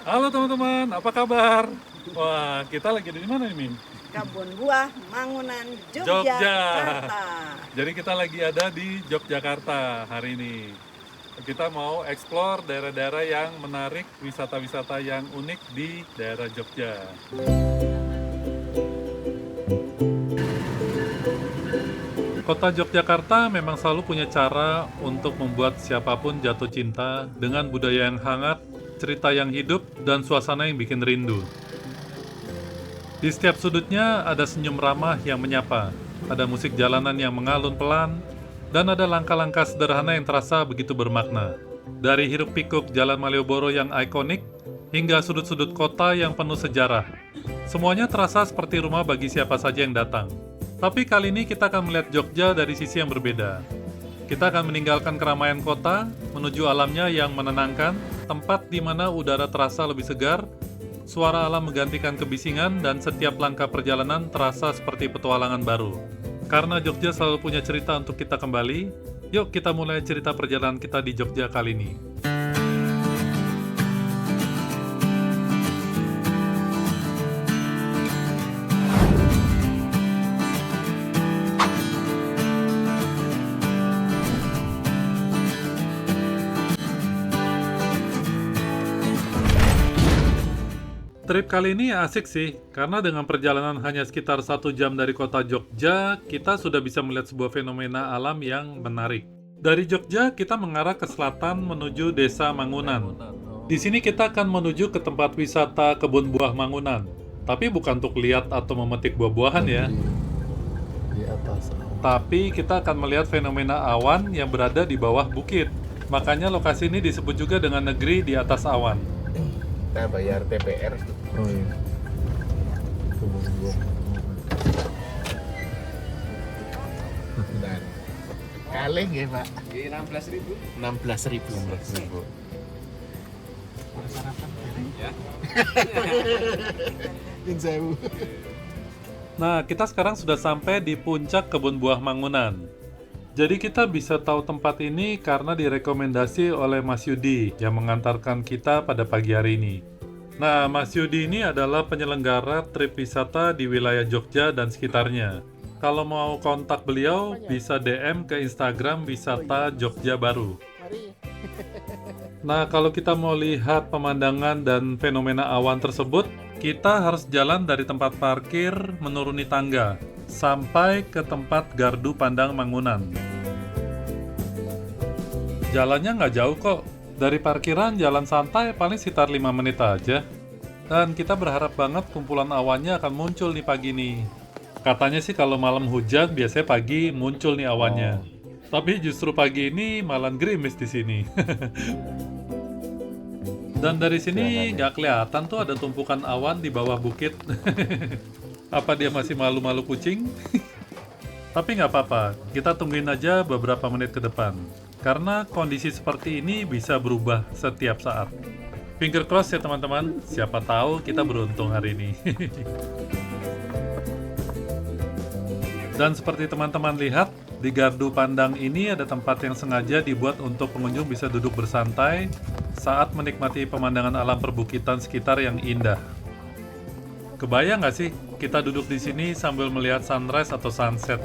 Halo teman-teman, apa kabar? Wah, kita lagi di mana nih, Min? Kebun Buah Mangunan, Jogja. Yogyakarta. Jadi kita lagi ada di Yogyakarta hari ini. Kita mau explore daerah-daerah yang menarik, wisata-wisata yang unik di daerah Jogja. Kota Yogyakarta memang selalu punya cara untuk membuat siapapun jatuh cinta dengan budaya yang hangat, cerita yang hidup, dan suasana yang bikin rindu. Di setiap sudutnya ada senyum ramah yang menyapa, ada musik jalanan yang mengalun pelan, dan ada langkah-langkah sederhana yang terasa begitu bermakna. Dari hiruk-pikuk Jalan Malioboro yang ikonik, hingga sudut-sudut kota yang penuh sejarah. Semuanya terasa seperti rumah bagi siapa saja yang datang. Tapi kali ini kita akan melihat Jogja dari sisi yang berbeda. Kita akan meninggalkan keramaian kota, menuju alamnya yang menenangkan, tempat di mana udara terasa lebih segar, suara alam menggantikan kebisingan, dan setiap langkah perjalanan terasa seperti petualangan baru. Karena Jogja selalu punya cerita untuk kita kembali, yuk kita mulai cerita perjalanan kita di Jogja kali ini. Trip kali ini asik sih, karena dengan perjalanan hanya sekitar 1 jam dari kota Jogja, kita sudah bisa melihat sebuah fenomena alam yang menarik. Dari Jogja, kita mengarah ke selatan menuju Desa Mangunan. Di sini kita akan menuju ke tempat wisata Kebun Buah Mangunan. Tapi bukan untuk lihat atau memetik buah-buahan ya. Di atas Tapi kita akan melihat fenomena awan yang berada di bawah bukit. Makanya lokasi ini disebut juga dengan negeri di atas awan. Kita bayar TPR. oh iya kebun buah Bentar. Kalih nggih, Pak. Di 16.000. 16.000. Sarapan ya. Yang sewu. Nah, kita sekarang sudah sampai di puncak Kebun Buah Mangunan. Jadi kita bisa tahu tempat ini karena direkomendasi oleh Mas Yudi yang mengantarkan kita pada pagi hari ini. Nah, Mas Yudi ini adalah penyelenggara trip wisata di wilayah Jogja dan sekitarnya. Kalau mau kontak beliau, bisa DM ke Instagram Wisata Jogja Baru. Nah, kalau kita mau lihat pemandangan dan fenomena awan tersebut, kita harus jalan dari tempat parkir menuruni tangga sampai ke tempat gardu pandang Mangunan. Jalannya nggak jauh kok. Dari parkiran jalan santai paling sekitar 5 menit aja. Dan kita berharap banget kumpulan awannya akan muncul nih pagi nih. Katanya sih kalau malam hujan biasanya pagi muncul nih awannya. Tapi justru pagi ini malah gerimis di sini. Dan dari sini nggak kelihatan tuh ada tumpukan awan di bawah bukit. Apa dia masih malu-malu kucing? Tapi nggak apa-apa, kita tungguin aja beberapa menit ke depan. Karena kondisi seperti ini bisa berubah setiap saat. Finger cross ya teman-teman, siapa tahu kita beruntung hari ini. Dan seperti teman-teman lihat, di gardu pandang ini ada tempat yang sengaja dibuat untuk pengunjung bisa duduk bersantai saat menikmati pemandangan alam perbukitan sekitar yang indah. Kebayang nggak sih kita duduk di sini sambil melihat sunrise atau sunset?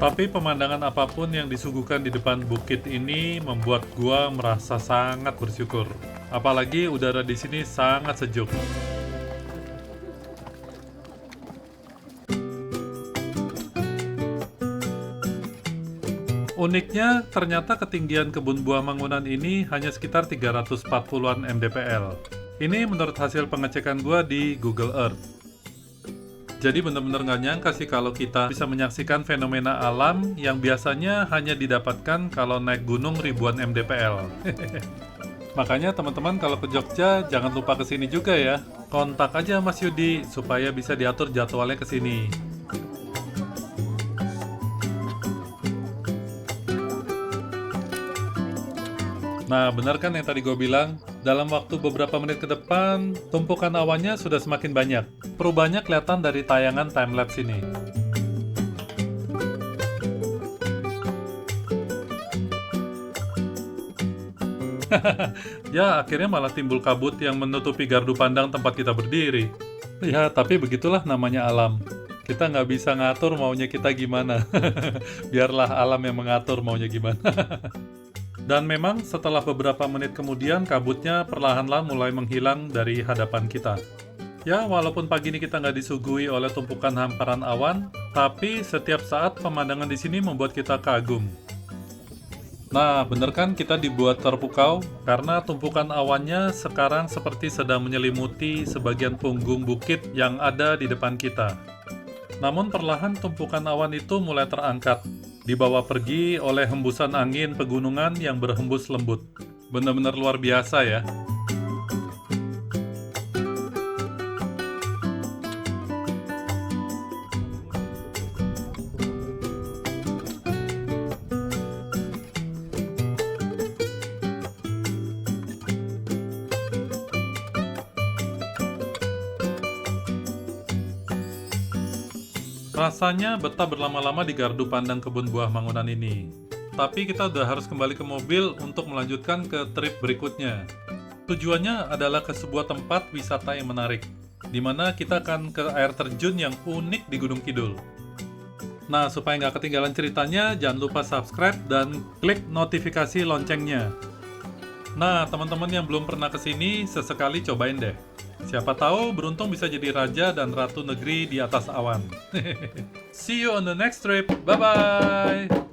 Tapi pemandangan apapun yang disuguhkan di depan bukit ini membuat gua merasa sangat bersyukur. Apalagi udara di sini sangat sejuk. Uniknya, ternyata ketinggian Kebun Buah Mangunan ini hanya sekitar 340-an mdpl. Ini menurut hasil pengecekan gua di Google Earth. Jadi benar-benar nggak nyangka sih kalau kita bisa menyaksikan fenomena alam yang biasanya hanya didapatkan kalau naik gunung ribuan mdpl. Makanya teman-teman kalau ke Jogja jangan lupa ke sini juga ya. Kontak aja Mas Yudi supaya bisa diatur jadwalnya ke sini. Nah, benar kan yang tadi gue bilang? Dalam waktu beberapa menit ke depan, tumpukan awannya sudah semakin banyak. Perubahannya kelihatan dari tayangan timelapse ini. Ya, akhirnya malah timbul kabut yang menutupi gardu pandang tempat kita berdiri. Ya, tapi begitulah namanya alam. Kita nggak bisa ngatur maunya kita gimana. Biarlah alam yang mengatur maunya gimana. Dan memang setelah beberapa menit kemudian, kabutnya perlahan-lahan mulai menghilang dari hadapan kita. Ya, walaupun pagi ini kita nggak disuguhi oleh tumpukan hamparan awan, tapi setiap saat pemandangan di sini membuat kita kagum. Nah, bener kan kita dibuat terpukau? Karena tumpukan awannya sekarang seperti sedang menyelimuti sebagian punggung bukit yang ada di depan kita. Namun perlahan tumpukan awan itu mulai terangkat, dibawa pergi oleh hembusan angin pegunungan yang berhembus lembut. Benar-benar luar biasa ya. Rasanya betah berlama-lama di gardu pandang kebun buah Mangunan ini. Tapi kita udah harus kembali ke mobil untuk melanjutkan ke trip berikutnya. Tujuannya adalah ke sebuah tempat wisata yang menarik, di mana kita akan ke air terjun yang unik di Gunung Kidul. Nah, supaya nggak ketinggalan ceritanya, jangan lupa subscribe dan klik notifikasi loncengnya. Nah, teman-teman yang belum pernah kesini, sesekali cobain deh. Siapa tahu beruntung bisa jadi raja dan ratu negeri di atas awan. See you on the next trip. Bye-bye.